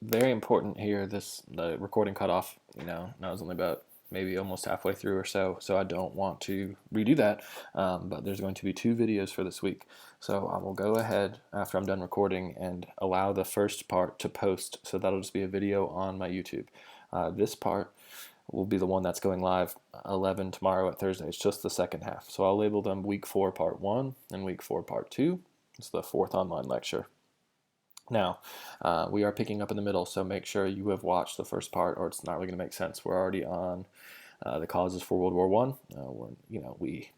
Very important here. The recording cut off. Now it's only about maybe almost halfway through or so. So I don't want to redo that. But there's going to be two videos for this week. So I will go ahead after I'm done recording and allow the first part to post. So that'll just be a video on my YouTube. This part will be the one that's going live 11 tomorrow at Thursday. It's just the second half. So I'll label them week 4 part 1 and week 4 part 2. It's the fourth online lecture. Now, we are picking up in the middle, so make sure you have watched the first part, or it's not really going to make sense. We're already on the causes for World War One. We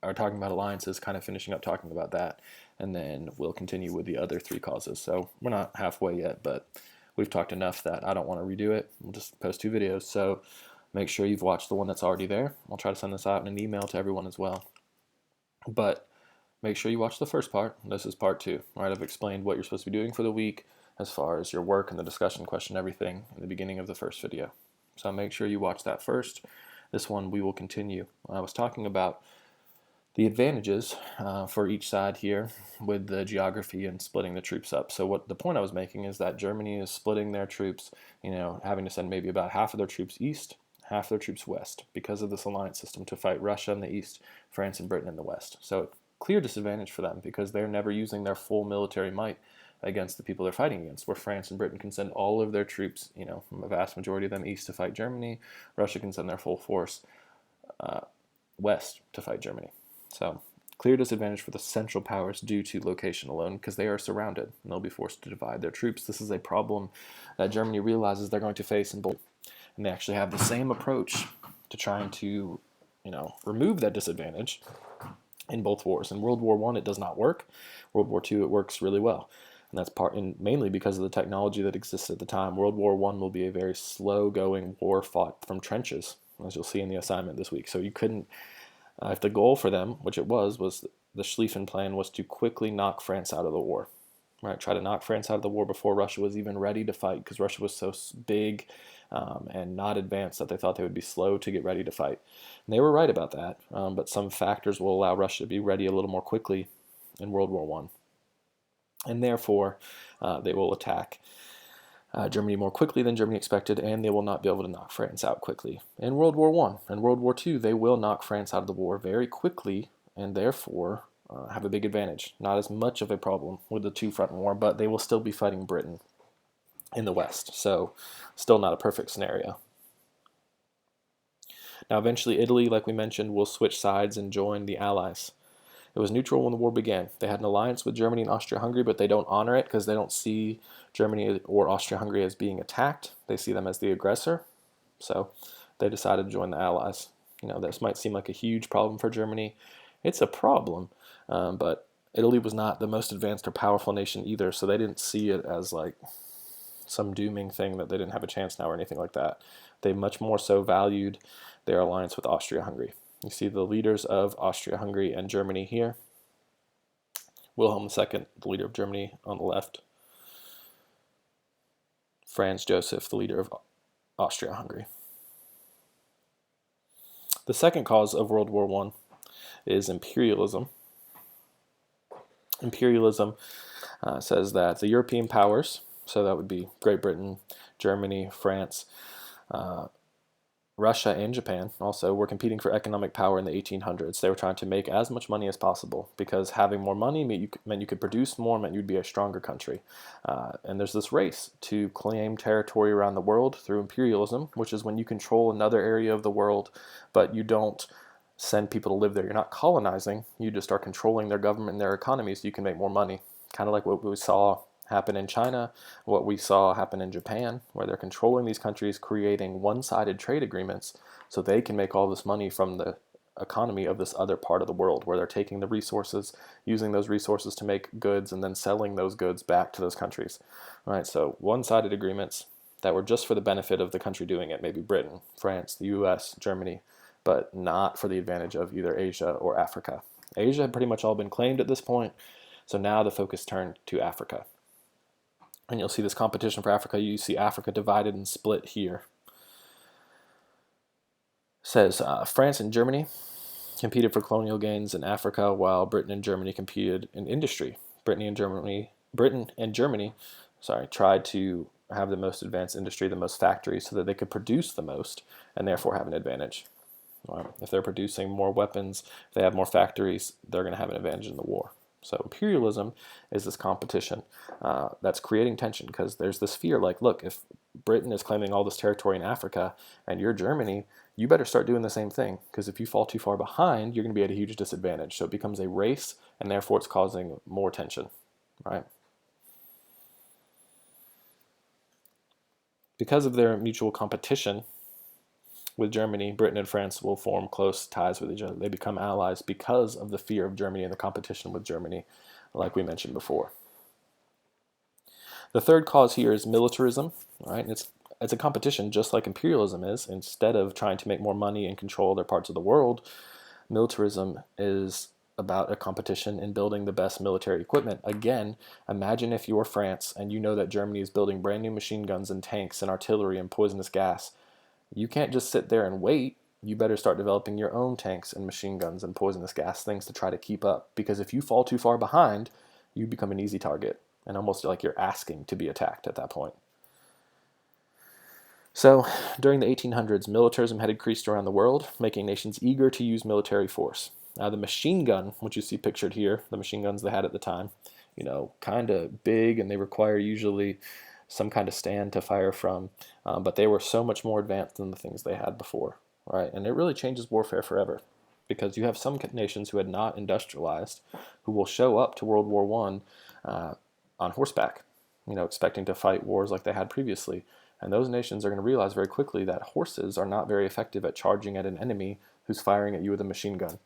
are talking about alliances, kind of finishing up talking about that, and then we'll continue with the other three causes. So we're not halfway yet, but we've talked enough that I don't want to redo it. We'll just post two videos. So make sure you've watched the one that's already there. I'll try to send this out in an email to everyone as well. But make sure you watch the first part. This is part 2. Right, I've explained what you're supposed to be doing for the week as far as your work and the discussion question, everything in the beginning of the first video. So make sure you watch that first. This one we will continue. I was talking about the advantages for each side here with the geography and splitting the troops up. So what the point I was making is that Germany is splitting their troops, having to send maybe about half of their troops east, half of their troops west because of this alliance system to fight Russia in the east, France and Britain in the west. So clear disadvantage for them because they're never using their full military might against the people they're fighting against, where France and Britain can send all of their troops, a vast majority of them east to fight Germany. Russia can send their full force west to fight Germany. So clear disadvantage for the Central Powers due to location alone because they are surrounded and they'll be forced to divide their troops. This is a problem that Germany realizes they're going to face in both, and they actually have the same approach to trying to, remove that disadvantage in both wars. In World War I, it does not work. World War II, it works really well. And that's mainly because of the technology that existed at the time. World War I will be a very slow-going war fought from trenches, as you'll see in the assignment this week. So you couldn't, if the goal for them, which it was the Schlieffen Plan, was to quickly knock France out of the war. Right, try to knock France out of the war before Russia was even ready to fight, because Russia was so big and not advanced that they thought they would be slow to get ready to fight. And they were right about that, but some factors will allow Russia to be ready a little more quickly in World War I. And therefore, they will attack Germany more quickly than Germany expected, and they will not be able to knock France out quickly. In World War I and World War II, they will knock France out of the war very quickly, and therefore have a big advantage. Not as much of a problem with the two-front war, but they will still be fighting Britain in the West, so still not a perfect scenario. Now, eventually, Italy, like we mentioned, will switch sides and join the Allies. It was neutral when the war began. They had an alliance with Germany and Austria-Hungary, but they don't honor it because they don't see Germany or Austria-Hungary as being attacked. They see them as the aggressor, so they decided to join the Allies. This might seem like a huge problem for Germany. It's a problem, but Italy was not the most advanced or powerful nation either, so they didn't see it as like some dooming thing that they didn't have a chance now or anything like that. They much more so valued their alliance with Austria-Hungary. You see the leaders of Austria-Hungary and Germany here. Wilhelm II, the leader of Germany, on the left. Franz Joseph, the leader of Austria-Hungary. The second cause of World War I is imperialism. Imperialism says that the European powers, so that would be Great Britain, Germany, France, Russia, and Japan also were competing for economic power in the 1800s. They were trying to make as much money as possible because having more money meant you could produce more, meant you'd be a stronger country. And there's this race to claim territory around the world through imperialism, which is when you control another area of the world, but you don't send people to live there. You're not colonizing. You just are controlling their government and their economy so you can make more money. Kind of like what we saw happen in China, what we saw happen in Japan, where they're controlling these countries, creating one-sided trade agreements so they can make all this money from the economy of this other part of the world, where they're taking the resources, using those resources to make goods, and then selling those goods back to those countries. All right, so one-sided agreements that were just for the benefit of the country doing it, maybe Britain, France, the US, Germany, but not for the advantage of either Asia or Africa. Asia had pretty much all been claimed at this point, so now the focus turned to Africa. And you'll see this competition for Africa. You see Africa divided and split here. It says France and Germany competed for colonial gains in Africa, while Britain and Germany competed in industry. Britain and Germany tried to have the most advanced industry, the most factories, so that they could produce the most and therefore have an advantage. If they're producing more weapons, if they have more factories, they're going to have an advantage in the war. So imperialism is this competition that's creating tension, because there's this fear like, look, if Britain is claiming all this territory in Africa and you're Germany, you better start doing the same thing, because if you fall too far behind, you're going to be at a huge disadvantage. So it becomes a race, and therefore it's causing more tension, right? Because of their mutual competition with Germany, Britain and France will form close ties with each other. They become allies because of the fear of Germany and the competition with Germany, like we mentioned before. The third cause here is militarism, right? And it's a competition just like imperialism is. Instead of trying to make more money and control other parts of the world, militarism is about a competition in building the best military equipment. Again, imagine if you're France and you know that Germany is building brand new machine guns and tanks and artillery and poisonous gas. You can't just sit there and wait. You better start developing your own tanks and machine guns and poisonous gas things to try to keep up. Because if you fall too far behind, you become an easy target, and almost like you're asking to be attacked at that point. So during the 1800s, militarism had increased around the world, making nations eager to use military force. Now the machine gun, which you see pictured here, the machine guns they had at the time, kind of big, and they require usually some kind of stand to fire from, but they were so much more advanced than the things they had before, right? And it really changes warfare forever, because you have some nations who had not industrialized who will show up to World War I on horseback, expecting to fight wars like they had previously. And those nations are going to realize very quickly that horses are not very effective at charging at an enemy who's firing at you with a machine gun.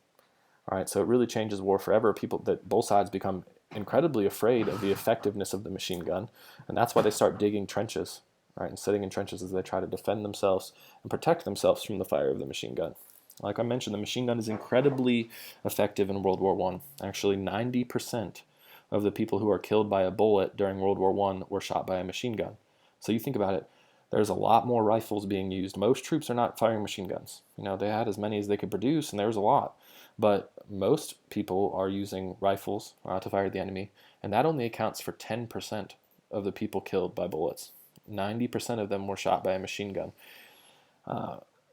All right, so it really changes war forever. Both sides become incredibly afraid of the effectiveness of the machine gun, and that's why they start digging trenches, right, and sitting in trenches as they try to defend themselves and protect themselves from the fire of the machine gun. Like I mentioned, the machine gun is incredibly effective in World War I. Actually, 90% of the people who are killed by a bullet during World War I were shot by a machine gun. So you think about it, there's a lot more rifles being used. Most troops are not firing machine guns. They had as many as they could produce, and there was a lot. But most people are using rifles to fire at the enemy, and that only accounts for 10% of the people killed by bullets. 90% of them were shot by a machine gun.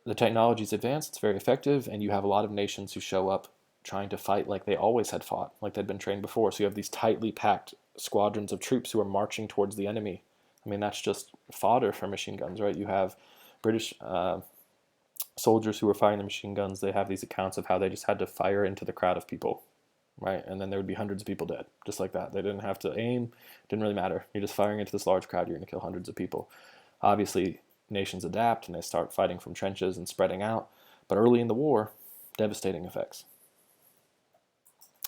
The technology is advanced, it's very effective, and you have a lot of nations who show up trying to fight like they always had fought, like they'd been trained before. So you have these tightly packed squadrons of troops who are marching towards the enemy. I mean, that's just fodder for machine guns, right? You have British soldiers who were firing the machine guns. They have these accounts of how they just had to fire into the crowd of people, right? And then there would be hundreds of people dead, just like that. They didn't have to aim. Didn't really matter. You're just firing into this large crowd. You're going to kill hundreds of people. Obviously, nations adapt and they start fighting from trenches and spreading out. But early in the war, devastating effects.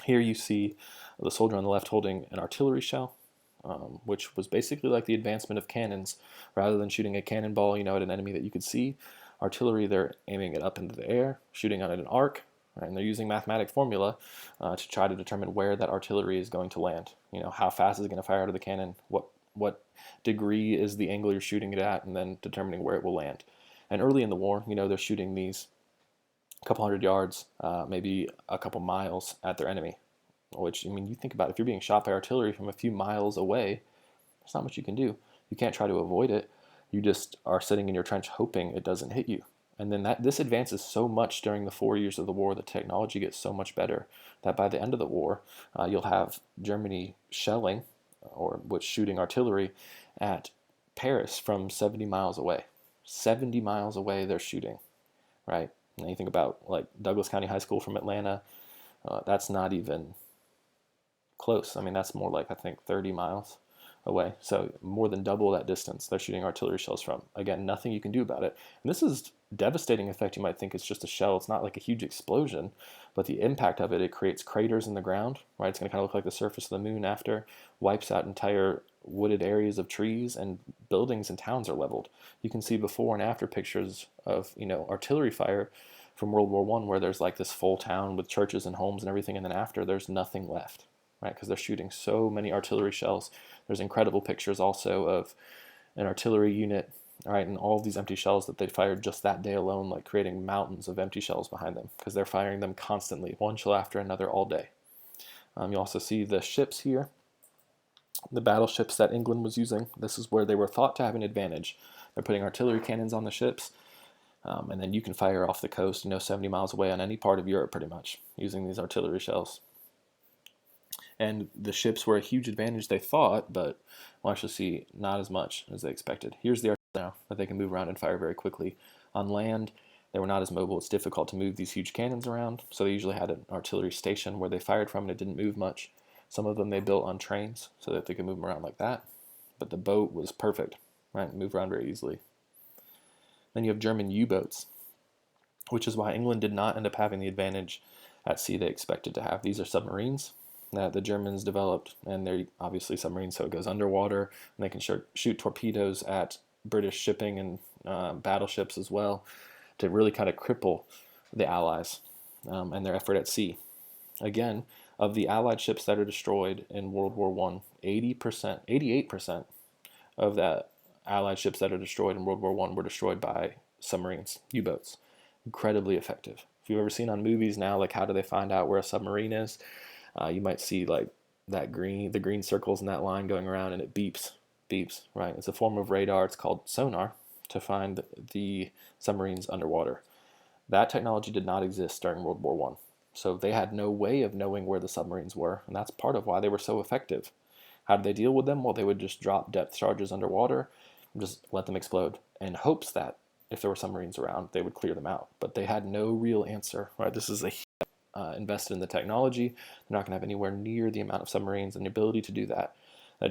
Here you see the soldier on the left holding an artillery shell, which was basically like the advancement of cannons. Rather than shooting a cannonball, at an enemy that you could see, artillery, they're aiming it up into the air, shooting on an arc, right? And they're using mathematic formula to try to determine where that artillery is going to land. How fast is it going to fire out of the cannon, what degree is the angle you're shooting it at, and then determining where it will land. And early in the war, they're shooting these a couple hundred yards, maybe a couple miles at their enemy. Which, you think about it, if you're being shot by artillery from a few miles away, there's not much you can do. You can't try to avoid it. You just are sitting in your trench hoping it doesn't hit you. And then this advances so much during the 4 years of the war, the technology gets so much better that by the end of the war, you'll have Germany shelling, shooting artillery at Paris from 70 miles away. 70 miles away they're shooting, right? And you think about like Douglas County High School from Atlanta, that's not even close. That's more like, I think, 30 miles away. So more than double that distance they're shooting artillery shells from. Again, nothing you can do about it. And this is devastating effect. You might think it's just a shell. It's not like a huge explosion, but the impact of it creates craters in the ground, right? It's going to kind of look like the surface of the moon after, wipes out entire wooded areas of trees, and buildings and towns are leveled. You can see before and after pictures of, artillery fire from World War I, where there's like this full town with churches and homes and everything, and then after there's nothing left, right? Because they're shooting so many artillery shells. There's incredible pictures also of an artillery unit, right, and all of these empty shells that they fired just that day alone, like creating mountains of empty shells behind them, because they're firing them constantly, one shell after another all day. You also see the ships here. The battleships that England was using, this is where they were thought to have an advantage. They're putting artillery cannons on the ships, and then you can fire off the coast, 70 miles away on any part of Europe pretty much, using these artillery shells. And the ships were a huge advantage, they thought, but we'll actually see not as much as they expected. Here's the artillery now, that they can move around and fire very quickly. On land, they were not as mobile. It's difficult to move these huge cannons around, so they usually had an artillery station where they fired from and it didn't move much. Some of them they built on trains so that they could move them around like that. But the boat was perfect, right? Move around very easily. Then you have German U-boats, which is why England did not end up having the advantage at sea they expected to have. These are submarines that the Germans developed, and they're obviously submarines, so it goes underwater, and they can shoot torpedoes at British shipping and battleships as well to really kind of cripple the Allies and their effort at sea. Again, of the Allied ships that are destroyed in World War I, 88% of the Allied ships that are destroyed in World War I were destroyed by submarines, U-boats. Incredibly effective. If you've ever seen on movies now, like how do they find out where a submarine is, you might see like the green circles in that line going around, and it beeps, right? It's a form of radar. It's called sonar to find the submarines underwater. That technology did not exist during World War I. So they had no way of knowing where the submarines were, and that's part of why they were so effective. How did they deal with them? Well, they would just drop depth charges underwater, and just let them explode, in hopes that if there were submarines around, they would clear them out. But they had no real answer, right? This is invested in the technology. They're not going to have anywhere near the amount of submarines and the ability to do that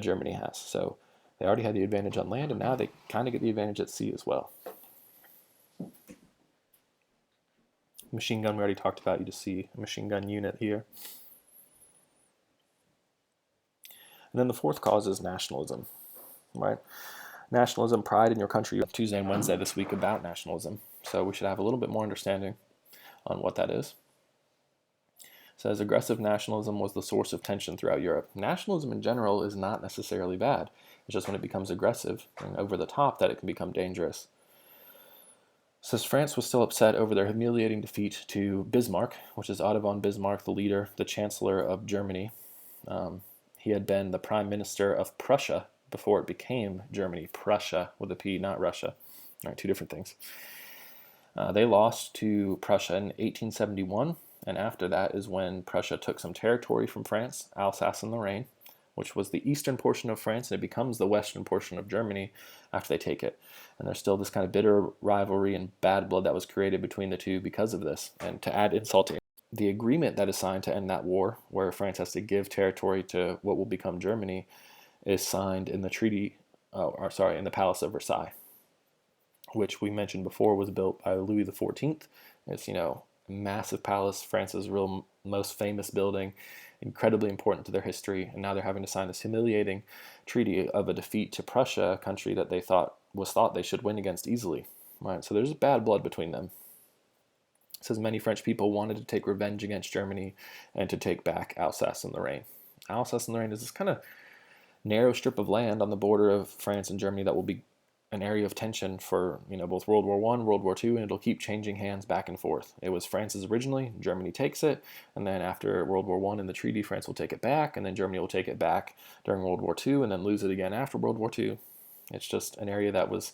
Germany has. So they already had the advantage on land, and now they kind of get the advantage at sea as well. Machine gun we already talked about. You just see a machine gun unit here. And then the fourth cause is nationalism, right? Nationalism, pride in your country. Tuesday and Wednesday this week about nationalism, so we should have a little bit more understanding on what that is. It says aggressive nationalism was the source of tension throughout Europe. Nationalism in general is not necessarily bad. It's just when it becomes aggressive and over the top that it can become dangerous. It says France was still upset over their humiliating defeat to Bismarck, which is Otto von Bismarck, the leader, the Chancellor of Germany. He had been the Prime Minister of Prussia before it became Germany. Prussia with a P, not Russia. All right, two different things. They lost to Prussia in 1871, and after that is when Prussia took some territory from France, Alsace and Lorraine, which was the eastern portion of France, and it becomes the western portion of Germany after they take it. And there's still this kind of bitter rivalry and bad blood that was created between the two because of this. And to add insult to the agreement that is signed to end that war, where France has to give territory to what will become Germany, is signed in the in the Palace of Versailles, which we mentioned before was built by Louis XIV. It's, massive palace, France's most famous building, incredibly important to their history, and now they're having to sign this humiliating treaty of a defeat to Prussia, a country that they thought they should win against easily. Right? So there's bad blood between them. It says many French people wanted to take revenge against Germany and to take back Alsace and Lorraine. Alsace and Lorraine is this kind of narrow strip of land on the border of France and Germany that will be an area of tension for both World War I, World War II, and it'll keep changing hands back and forth. It was France's originally, Germany takes it, and then after World War I and the treaty, France will take it back, and then Germany will take it back during World War II, and then lose it again after World War II. It's just an area that was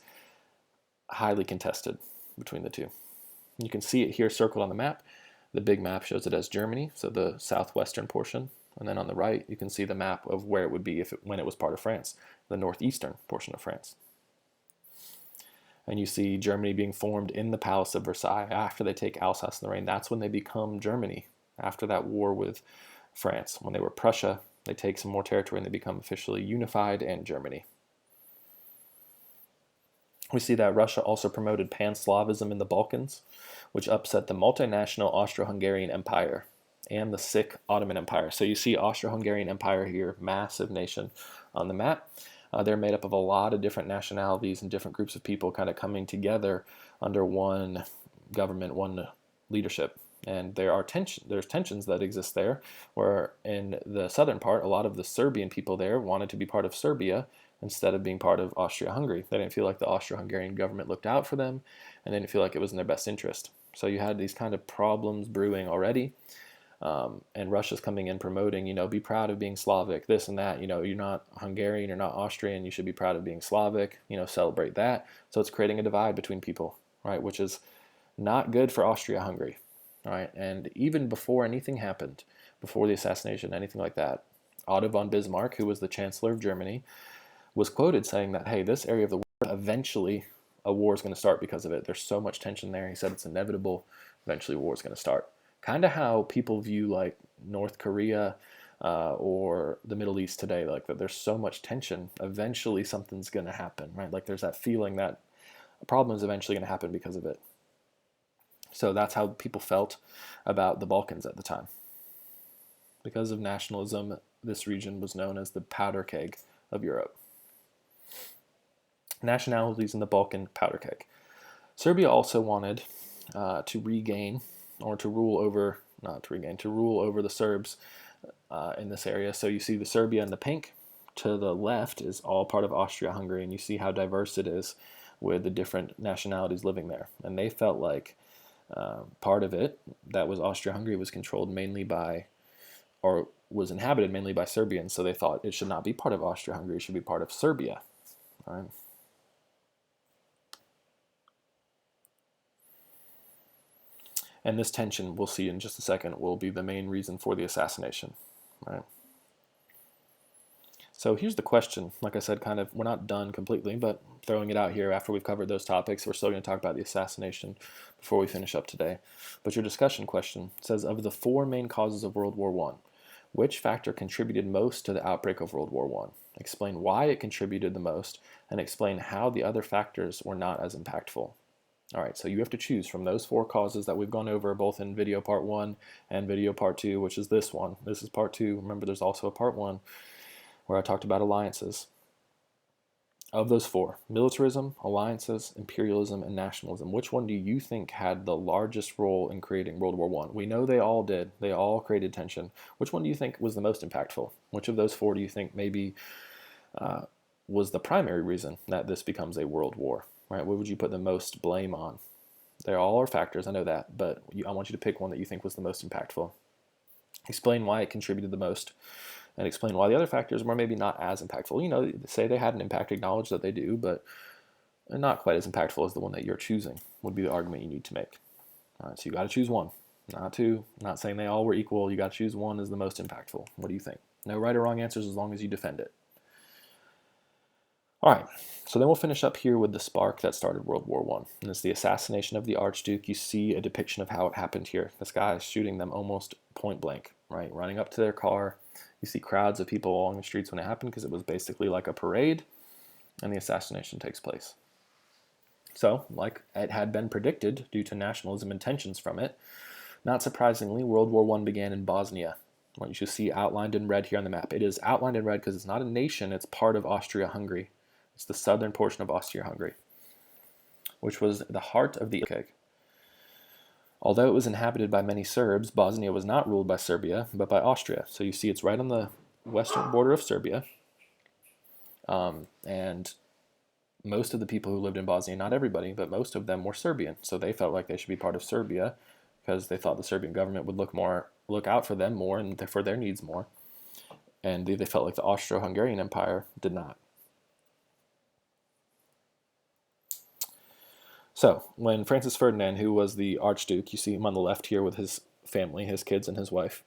highly contested between the two. You can see it here circled on the map. The big map shows it as Germany, so the southwestern portion, and then on the right you can see the map of where it would be when it was part of France, the northeastern portion of France. And you see Germany being formed in the Palace of Versailles after they take Alsace and Lorraine. That's when they become Germany, after that war with France. When they were Prussia, they take some more territory and they become officially unified and Germany. We see that Russia also promoted Pan-Slavism in the Balkans, which upset the multinational Austro-Hungarian Empire and the sick Ottoman Empire. So you see Austro-Hungarian Empire here, massive nation on the map. They're made up of a lot of different nationalities and different groups of people kind of coming together under one government, one leadership. And there's tensions that exist there, where in the southern part, a lot of the Serbian people there wanted to be part of Serbia instead of being part of Austria-Hungary. They didn't feel like the Austro-Hungarian government looked out for them, and they didn't feel like it was in their best interest. So you had these kind of problems brewing already. And Russia's coming in promoting, be proud of being Slavic, this and that. You're not Hungarian, you're not Austrian, you should be proud of being Slavic, celebrate that. So it's creating a divide between people, right, which is not good for Austria-Hungary, right? And even before anything happened, before the assassination, anything like that, Otto von Bismarck, who was the Chancellor of Germany, was quoted saying that, hey, this area of the world, eventually a war is going to start because of it. There's so much tension there. He said it's inevitable. Eventually war is going to start. Kind of how people view like North Korea or the Middle East today, like that there's so much tension. Eventually something's going to happen, right? Like there's that feeling that a problem is eventually going to happen because of it. So that's how people felt about the Balkans at the time. Because of nationalism, this region was known as the powder keg of Europe. Nationalities in the Balkan powder keg. Serbia also wanted to regain, or to rule over, not to regain, to rule over the Serbs in this area. So you see the Serbia in the pink. To the left is all part of Austria-Hungary, and you see how diverse it is with the different nationalities living there. And they felt like part of it, that was Austria-Hungary, was controlled mainly by, or was inhabited mainly by Serbians, so they thought it should not be part of Austria-Hungary, it should be part of Serbia. All right. And this tension, we'll see in just a second, will be the main reason for the assassination. Right. So here's the question. Like I said, kind of, we're not done completely, but throwing it out here after we've covered those topics, we're still going to talk about the assassination before we finish up today. But your discussion question says, of the 4 main causes of World War I, which factor contributed most to the outbreak of World War I? Explain why it contributed the most, and explain how the other factors were not as impactful. All right, so you have to choose from those 4 causes that we've gone over both in video part 1 and video part 2, which is this one. This is part 2. Remember, there's also a part 1 where I talked about alliances. Of those 4, militarism, alliances, imperialism, and nationalism, which one do you think had the largest role in creating World War I? We know they all did. They all created tension. Which one do you think was the most impactful? Which of those 4 do you think maybe was the primary reason that this becomes a world war? Right? What would you put the most blame on? They all are factors, I know that, but I want you to pick one that you think was the most impactful. Explain why it contributed the most, and explain why the other factors were maybe not as impactful. Say they had an impact, acknowledge that they do, but not quite as impactful as the one that you're choosing would be the argument you need to make. All right, so you got to choose one, not 2. Not saying they all were equal. You got to choose one as the most impactful. What do you think? No right or wrong answers as long as you defend it. All right, so then we'll finish up here with the spark that started World War I, and it's the assassination of the Archduke. You see a depiction of how it happened here. This guy is shooting them almost point blank, right? Running up to their car. You see crowds of people along the streets when it happened because it was basically like a parade, and the assassination takes place. So, like it had been predicted due to nationalism and tensions from it, not surprisingly, World War I began in Bosnia. What you should see outlined in red here on the map. It is outlined in red because it's not a nation, it's part of Austria-Hungary. It's the southern portion of Austria-Hungary, which was the heart of the keg. Although it was inhabited by many Serbs, Bosnia was not ruled by Serbia, but by Austria. So you see it's right on the western border of Serbia. And most of the people who lived in Bosnia, not everybody, but most of them were Serbian. So they felt like they should be part of Serbia because they thought the Serbian government would look out for them more and for their needs more. And they felt like the Austro-Hungarian Empire did not. So, when Francis Ferdinand, who was the Archduke, you see him on the left here with his family, his kids and his wife,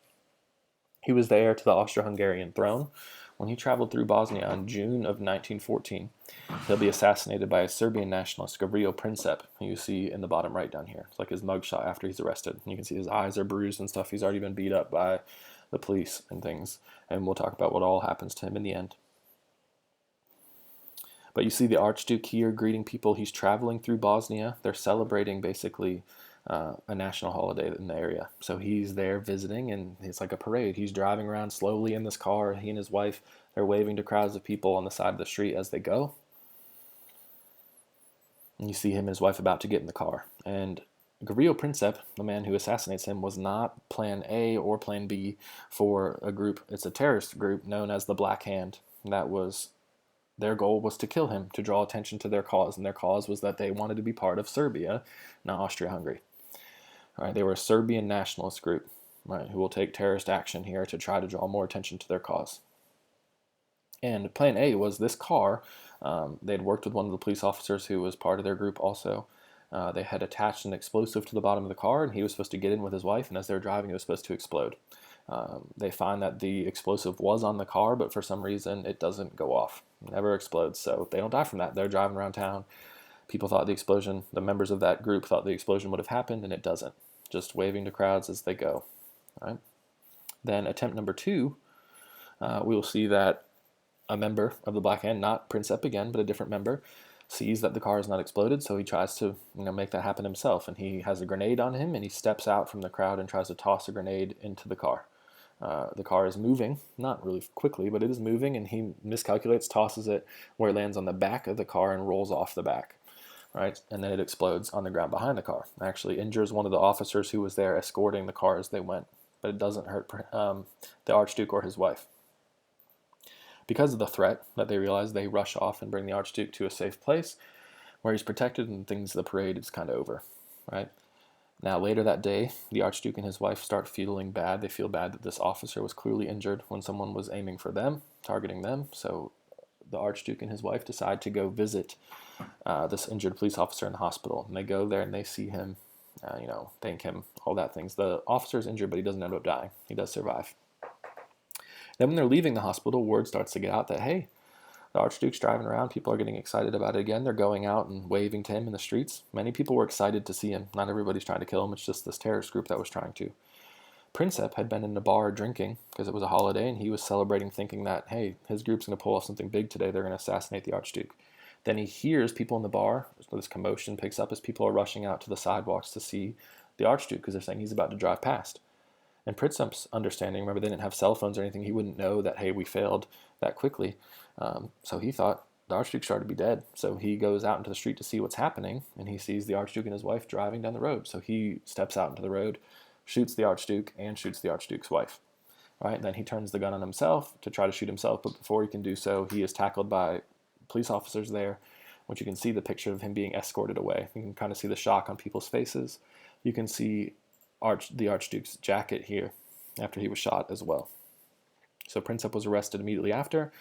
he was the heir to the Austro-Hungarian throne. When he traveled through Bosnia in June of 1914, he'll be assassinated by a Serbian nationalist, Gavrilo Princip, who you see in the bottom right down here. It's like his mugshot after he's arrested. You can see his eyes are bruised and stuff. He's already been beat up by the police and things. And we'll talk about what all happens to him in the end. But you see the Archduke here greeting people. He's traveling through Bosnia. They're celebrating basically a national holiday in the area. So he's there visiting, and it's like a parade. He's driving around slowly in this car. He and his wife, they're waving to crowds of people on the side of the street as they go. And you see him and his wife about to get in the car. And Gavrilo Princip, the man who assassinates him, was not plan A or plan B for a group. It's a terrorist group known as the Black Hand. Their goal was to kill him, to draw attention to their cause, and their cause was that they wanted to be part of Serbia, not Austria-Hungary. All right, they were a Serbian nationalist group. right, who will take terrorist action here to try to draw more attention to their cause. And plan A was this car. They'd worked with one of the police officers who was part of their group also. They had attached an explosive to the bottom of the car, and he was supposed to get in with his wife, and as they were driving, it was supposed to explode. They find that the explosive was on the car, but for some reason it doesn't go off. It never explodes, so they don't die from that. They're driving around town. People thought the members of that group thought the explosion would have happened, and it doesn't. Just waving to crowds as they go. Right? Then attempt number 2, we will see that a member of the Black Hand, not Princep again, but a different member, sees that the car is not exploded, so he tries to make that happen himself, and he has a grenade on him, and he steps out from the crowd and tries to toss a grenade into the car. The car is moving, not really quickly, but it is moving, and he miscalculates, tosses it where it lands on the back of the car and rolls off the back. Right, and then it explodes on the ground behind the car. It actually injures one of the officers who was there escorting the car as they went, but it doesn't hurt the Archduke or his wife. Because of the threat that they realize, they rush off and bring the Archduke to a safe place where he's protected, and the parade is kind of over. Right. Now, later that day, the Archduke and his wife start feeling bad. They feel bad that this officer was clearly injured when someone was aiming for them, targeting them. So the Archduke and his wife decide to go visit this injured police officer in the hospital. And they go there and they see him, thank him, all that things. The officer is injured, but he doesn't end up dying. He does survive. Then when they're leaving the hospital, word starts to get out that, hey, the Archduke's driving around. People are getting excited about it again. They're going out and waving to him in the streets. Many people were excited to see him. Not everybody's trying to kill him. It's just this terrorist group that was trying to. Princep had been in the bar drinking because it was a holiday, and he was celebrating, thinking that, hey, his group's going to pull off something big today. They're going to assassinate the Archduke. Then he hears people in the bar. This commotion picks up as people are rushing out to the sidewalks to see the Archduke because they're saying he's about to drive past. And Princep's understanding, remember, they didn't have cell phones or anything. He wouldn't know that, hey, we failed that quickly. So he thought the Archduke started to be dead. So he goes out into the street to see what's happening, and he sees the Archduke and his wife driving down the road. So he steps out into the road, shoots the Archduke, and shoots the Archduke's wife. Right? Then he turns the gun on himself to try to shoot himself, but before he can do so, he is tackled by police officers there, which you can see the picture of him being escorted away. You can kind of see the shock on people's faces. You can see the Archduke's jacket here after he was shot as well. So Princep was arrested immediately after.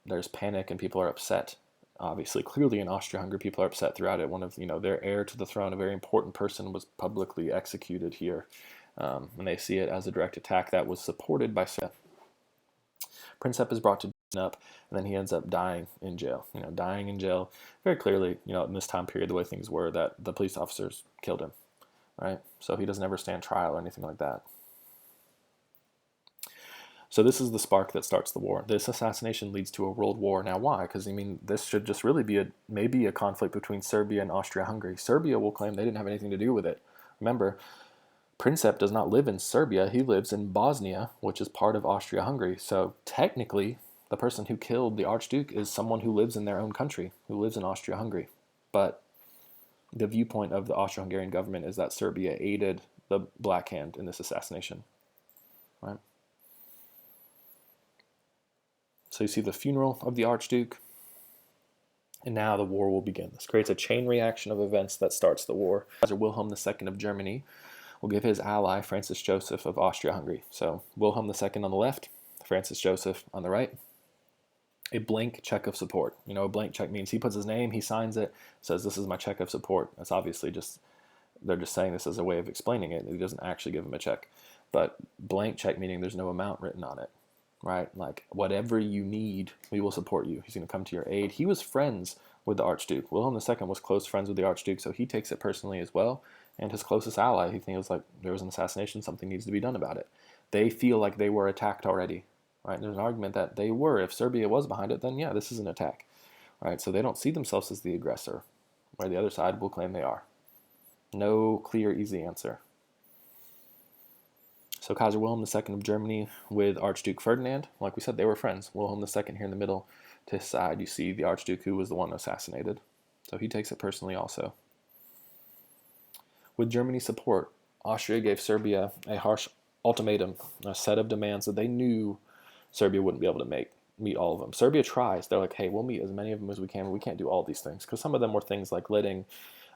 There's panic and people are upset. Obviously, clearly in Austria-Hungary, people are upset throughout it. One of their heir to the throne, a very important person, was publicly executed here, and they see it as a direct attack that was supported by Serbia. Princep is brought to up, and then he ends up dying in jail. Dying in jail very clearly. In this time period, the way things were, that the police officers killed him. Right, so he doesn't ever stand trial or anything like that. So this is the spark that starts the war. This assassination leads to a world war. Now why? Because this should just really be maybe a conflict between Serbia and Austria-Hungary. Serbia will claim they didn't have anything to do with it. Remember, Princep does not live in Serbia. He lives in Bosnia, which is part of Austria-Hungary. So technically, the person who killed the Archduke is someone who lives in their own country, who lives in Austria-Hungary. But the viewpoint of the Austro-Hungarian government is that Serbia aided the Black Hand in this assassination. Right? So you see the funeral of the Archduke, and now the war will begin. This creates a chain reaction of events that starts the war. Kaiser Wilhelm II of Germany will give his ally Francis Joseph of Austria-Hungary. So Wilhelm II on the left, Francis Joseph on the right, a blank check of support. A blank check means he puts his name, he signs it, says this is my check of support. That's obviously they're just saying this as a way of explaining it. He doesn't actually give him a check. But blank check meaning there's no amount written on it. Right? Like, whatever you need, we will support you. He's going to come to your aid. He was friends with the Archduke. Wilhelm II was close friends with the Archduke, so he takes it personally as well. And his closest ally, he feels like there was an assassination, something needs to be done about it. They feel like they were attacked already. Right? There's an argument that they were. If Serbia was behind it, then yeah, this is an attack. Right? So they don't see themselves as the aggressor, where the other side will claim they are. No clear, easy answer. So Kaiser Wilhelm II of Germany with Archduke Ferdinand, like we said, they were friends. Wilhelm II here in the middle. To his side, you see the Archduke who was the one assassinated. So he takes it personally also. With Germany's support, Austria gave Serbia a harsh ultimatum, a set of demands that they knew Serbia wouldn't be able to meet all of them. Serbia tries. They're like, hey, we'll meet as many of them as we can, but we can't do all these things. Because some of them were things like letting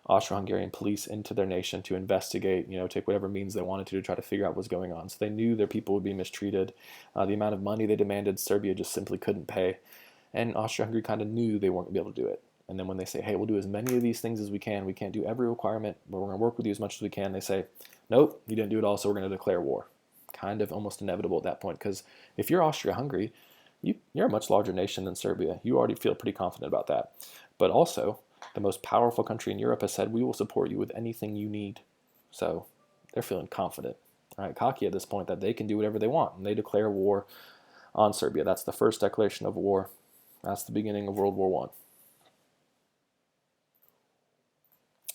Austro-Hungarian police into their nation to investigate, take whatever means they wanted to try to figure out what's going on. So they knew their people would be mistreated. The amount of money they demanded, Serbia just simply couldn't pay. And Austria-Hungary kind of knew they weren't going to be able to do it. And then when they say, hey, we'll do as many of these things as we can't do every requirement, but we're going to work with you as much as we can, they say, nope, you didn't do it all, so we're going to declare war. Kind of almost inevitable at that point, because if you're Austria-Hungary, you're a much larger nation than Serbia. You already feel pretty confident about that. But also, the most powerful country in Europe has said, we will support you with anything you need. So they're feeling confident, right? Cocky at this point that they can do whatever they want. And they declare war on Serbia. That's the first declaration of war. That's the beginning of World War I.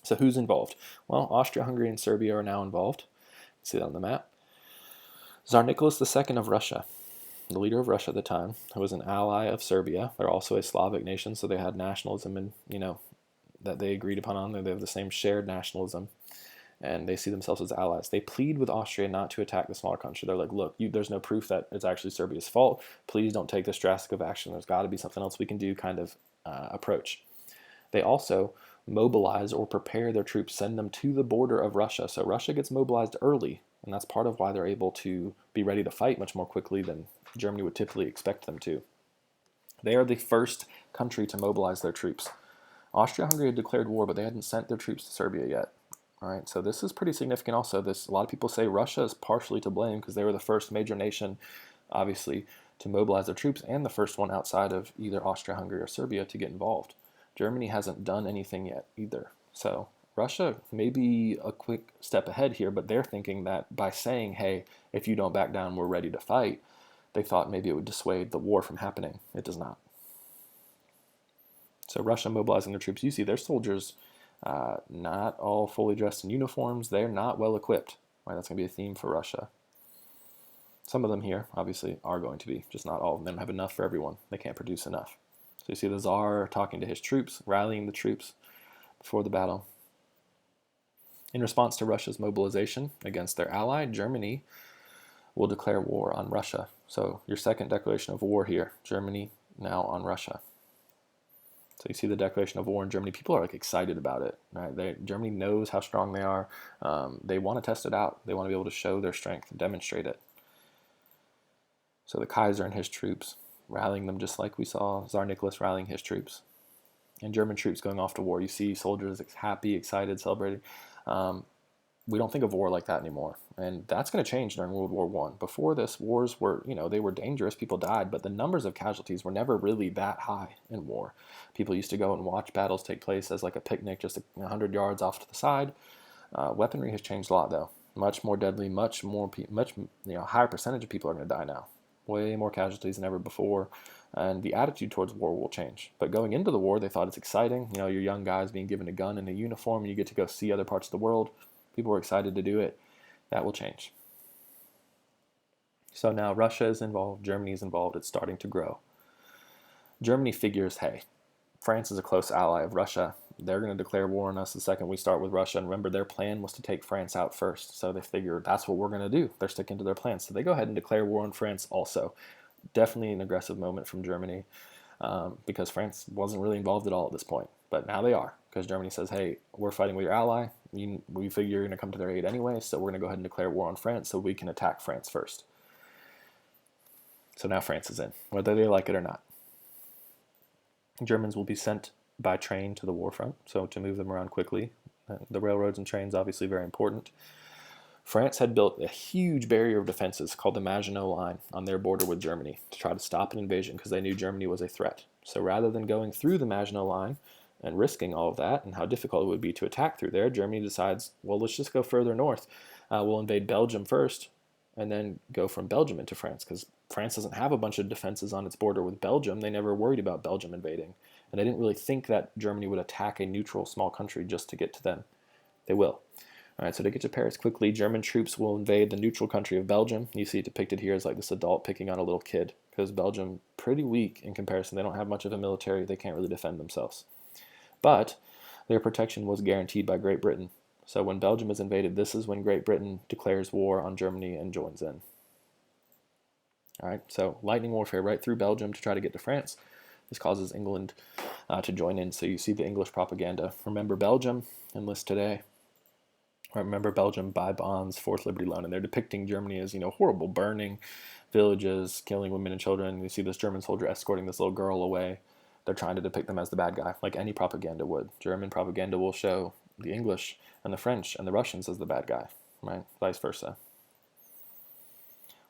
So who's involved? Well, Austria-Hungary and Serbia are now involved. See that on the map. Tsar Nicholas II of Russia, the leader of Russia at the time, who was an ally of Serbia. They're also a Slavic nation, so they had nationalism and, that they agreed upon. They have the same shared nationalism, and they see themselves as allies. They plead with Austria not to attack the smaller country. They're like, look, there's no proof that it's actually Serbia's fault. Please don't take this drastic of action. There's got to be something else we can do kind of approach. They also mobilize or prepare their troops, send them to the border of Russia. So Russia gets mobilized early, and that's part of why they're able to be ready to fight much more quickly than Germany would typically expect them to. They are the first country to mobilize their troops. Austria-Hungary had declared war, but they hadn't sent their troops to Serbia yet. All right, so this is pretty significant also. A lot of people say Russia is partially to blame because they were the first major nation, obviously, to mobilize their troops and the first one outside of either Austria-Hungary or Serbia to get involved. Germany hasn't done anything yet either. So Russia may be a quick step ahead here, but they're thinking that by saying, hey, if you don't back down, we're ready to fight, they thought maybe it would dissuade the war from happening. It does not. So Russia mobilizing their troops, you see their soldiers not all fully dressed in uniforms. They're not well equipped. Right? That's going to be a theme for Russia. Some of them here, obviously, are going to be, just not all of them. They don't have enough for everyone. They can't produce enough. So you see the Tsar talking to his troops, rallying the troops before the battle. In response to Russia's mobilization against their ally, Germany will declare war on Russia. So your second declaration of war here, Germany now on Russia. So you see the declaration of war in Germany. People are excited about it. Right? Germany knows how strong they are. They want to test it out. They want to be able to show their strength and demonstrate it. So the Kaiser and his troops rallying them just like we saw Tsar Nicholas rallying his troops. And German troops going off to war. You see soldiers happy, excited, celebrating. We don't think of war like that anymore. And that's going to change during World War I. Before this, wars were, they were dangerous. People died, but the numbers of casualties were never really that high in war. People used to go and watch battles take place as like a picnic just 100 yards off to the side. Weaponry has changed a lot, though. Much more deadly, much higher percentage of people are going to die now. Way more casualties than ever before. And the attitude towards war will change. But going into the war, they thought it's exciting. You're young guys being given a gun and a uniform, and you get to go see other parts of the world. People were excited to do it. That will change. So now Russia is involved, Germany is involved, it's starting to grow. Germany figures, hey, France is a close ally of Russia. They're going to declare war on us the second we start with Russia. And remember, their plan was to take France out first. So they figure that's what we're going to do. They're sticking to their plan. So they go ahead and declare war on France also. Definitely an aggressive moment from Germany because France wasn't really involved at all at this point. But now they are, because Germany says, hey, we're fighting with your ally. We figure you're going to come to their aid anyway, so we're going to go ahead and declare war on France so we can attack France first. So now France is in, whether they like it or not. Germans will be sent by train to the war front, so to move them around quickly. The railroads and trains obviously very important. France had built a huge barrier of defenses called the Maginot Line on their border with Germany to try to stop an invasion because they knew Germany was a threat. So rather than going through the Maginot Line and risking all of that and how difficult it would be to attack through there, Germany decides, well, let's just go further north. We'll invade Belgium first and then go from Belgium into France because France doesn't have a bunch of defenses on its border with Belgium. They never worried about Belgium invading. And they didn't really think that Germany would attack a neutral small country just to get to them. They will. All right, so to get to Paris quickly, German troops will invade the neutral country of Belgium. You see it depicted here as like this adult picking on a little kid because Belgium pretty weak in comparison. They don't have much of a military. They can't really defend themselves. But their protection was guaranteed by Great Britain. So when Belgium is invaded, this is when Great Britain declares war on Germany and joins in. All right, so lightning warfare right through Belgium to try to get to France. This causes England to join in. So you see the English propaganda. Remember Belgium, enlist today. Remember Belgium, buy bonds, forced liberty loan, and they're depicting Germany as, horrible, burning villages, killing women and children. You see this German soldier escorting this little girl away. They're trying to depict them as the bad guy, like any propaganda would. German propaganda will show the English and the French and the Russians as the bad guy, right? Vice versa.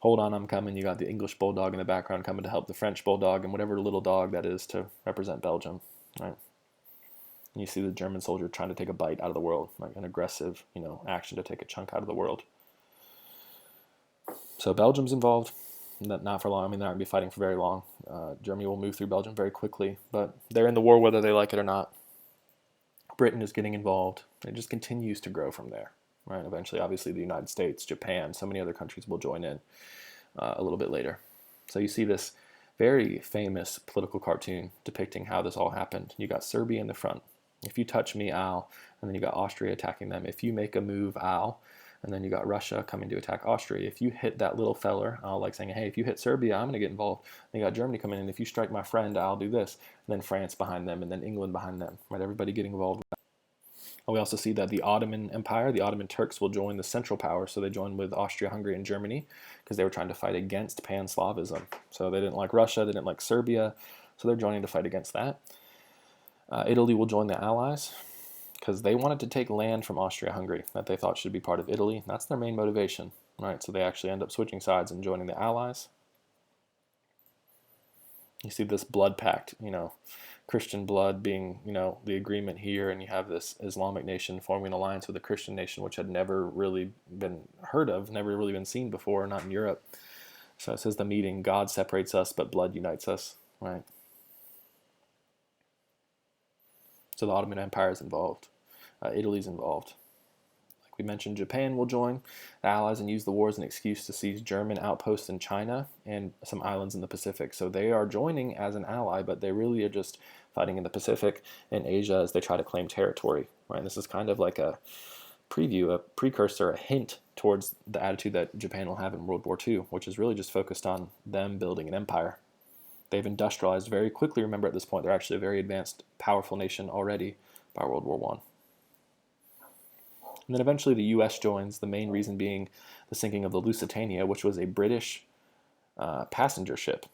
Hold on, I'm coming. You got the English bulldog in the background coming to help the French bulldog and whatever little dog that is to represent Belgium, right? And you see the German soldier trying to take a bite out of the world, like an aggressive, action to take a chunk out of the world. So Belgium's involved, not for long. I mean, they're not going to be fighting for very long. Germany will move through Belgium very quickly, but they're in the war whether they like it or not. Britain is getting involved. It just continues to grow from there, right? Eventually, obviously, the United States, Japan, so many other countries will join in a little bit later. So you see this very famous political cartoon depicting how this all happened. You got Serbia in the front. If you touch me, I'll. And then you got Austria attacking them. If you make a move, I'll. And then you got Russia coming to attack Austria. If you hit that little feller, I'll, like saying, hey, if you hit Serbia, I'm going to get involved. Then you got Germany coming in. If you strike my friend, I'll do this. And then France behind them, and then England behind them. Right? Everybody getting involved. And we also see that the Ottoman Empire, the Ottoman Turks, will join the Central Powers. So they joined with Austria, Hungary, and Germany because they were trying to fight against Pan-Slavism. So they didn't like Russia, they didn't like Serbia, so they're joining to fight against that. Italy will join the Allies because they wanted to take land from Austria-Hungary that they thought should be part of Italy. That's their main motivation, right? So they actually end up switching sides and joining the Allies. You see this blood pact, Christian blood being, the agreement here, and you have this Islamic nation forming an alliance with a Christian nation, which had never really been heard of, never really been seen before, not in Europe. So it says the meeting, God separates us, but blood unites us, right? So the Ottoman Empire is involved. Italy's involved. Like we mentioned, Japan will join the Allies and use the war as an excuse to seize German outposts in China and some islands in the Pacific. So they are joining as an ally, but they really are just fighting in the Pacific and Asia as they try to claim territory. Right? This is kind of like a preview, a precursor, a hint towards the attitude that Japan will have in World War II, which is really just focused on them building an empire. They've industrialized very quickly. Remember, at this point, they're actually a very advanced, powerful nation already by World War I. And then eventually the U.S. joins, the main reason being the sinking of the Lusitania, which was a British passenger ship.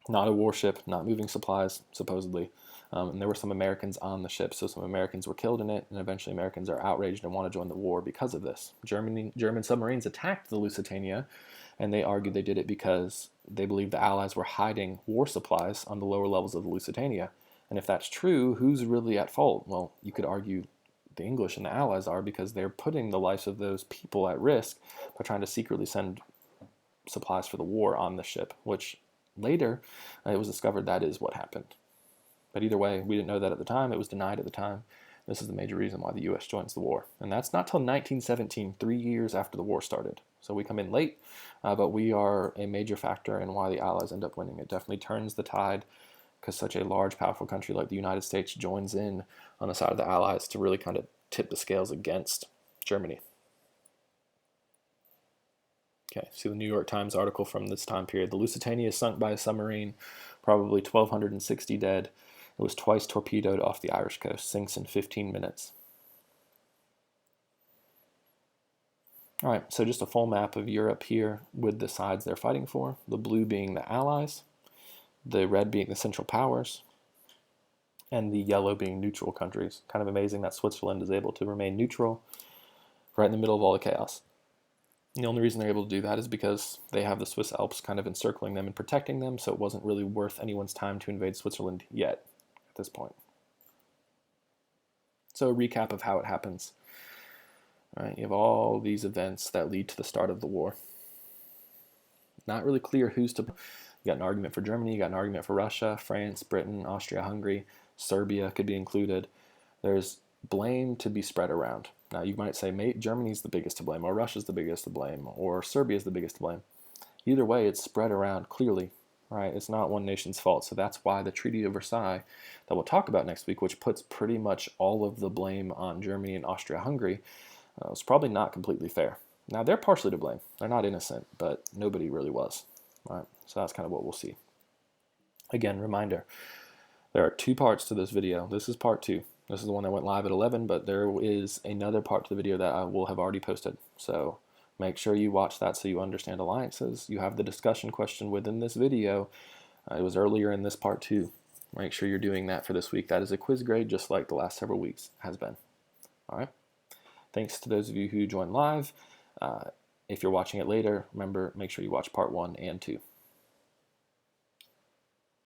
Not a warship, not moving supplies, supposedly. And there were some Americans on the ship, so some Americans were killed in it, and eventually Americans are outraged and want to join the war because of this. German submarines attacked the Lusitania, and they argued they did it because they believed the Allies were hiding war supplies on the lower levels of the Lusitania. And if that's true, who's really at fault? Well, you could argue the English and the Allies are, because they're putting the lives of those people at risk by trying to secretly send supplies for the war on the ship, which later it was discovered that is what happened. But either way, we didn't know that at the time. It was denied at the time. This is the major reason why the U.S. joins the war. And that's not till 1917, 3 years after the war started. So we come in late, but we are a major factor in why the Allies end up winning. It definitely turns the tide because such a large, powerful country like the United States joins in on the side of the Allies to really kind of tip the scales against Germany. Okay, see the New York Times article from this time period. The Lusitania is sunk by a submarine, probably 1,260 dead. It was twice torpedoed off the Irish coast, sinks in 15 minutes. All right, so just a full map of Europe here with the sides they're fighting for. The blue being the Allies, the red being the Central Powers, and the yellow being neutral countries. Kind of amazing that Switzerland is able to remain neutral right in the middle of all the chaos. And the only reason they're able to do that is because they have the Swiss Alps kind of encircling them and protecting them, so it wasn't really worth anyone's time to invade Switzerland yet at this point. So a recap of how it happens. All right, you have all these events that lead to the start of the war. Not really clear who's to. You got an argument for Germany, you got an argument for Russia, France, Britain, Austria-Hungary, Serbia could be included. There's blame to be spread around. Now you might say Germany's the biggest to blame, or Russia's the biggest to blame, or Serbia's the biggest to blame. Either way, it's spread around clearly, right? It's not one nation's fault. So that's why the Treaty of Versailles that we'll talk about next week, which puts pretty much all of the blame on Germany and Austria-Hungary, was probably not completely fair. Now they're partially to blame. They're not innocent, but nobody really was. All right, so that's kind of what we'll see. Again, reminder, There are two parts to this video. This is part 2. This is the one that went live at 11, but there is another part to the video that I will have already posted. So make sure you watch that so you understand alliances. You have the discussion question within this video. It was earlier in this part 2. Make sure you're doing that for this week. That is a quiz grade just like the last several weeks has been. All right. Thanks to those of you who joined live. If you're watching it later, remember, make sure you watch part 1 and 2.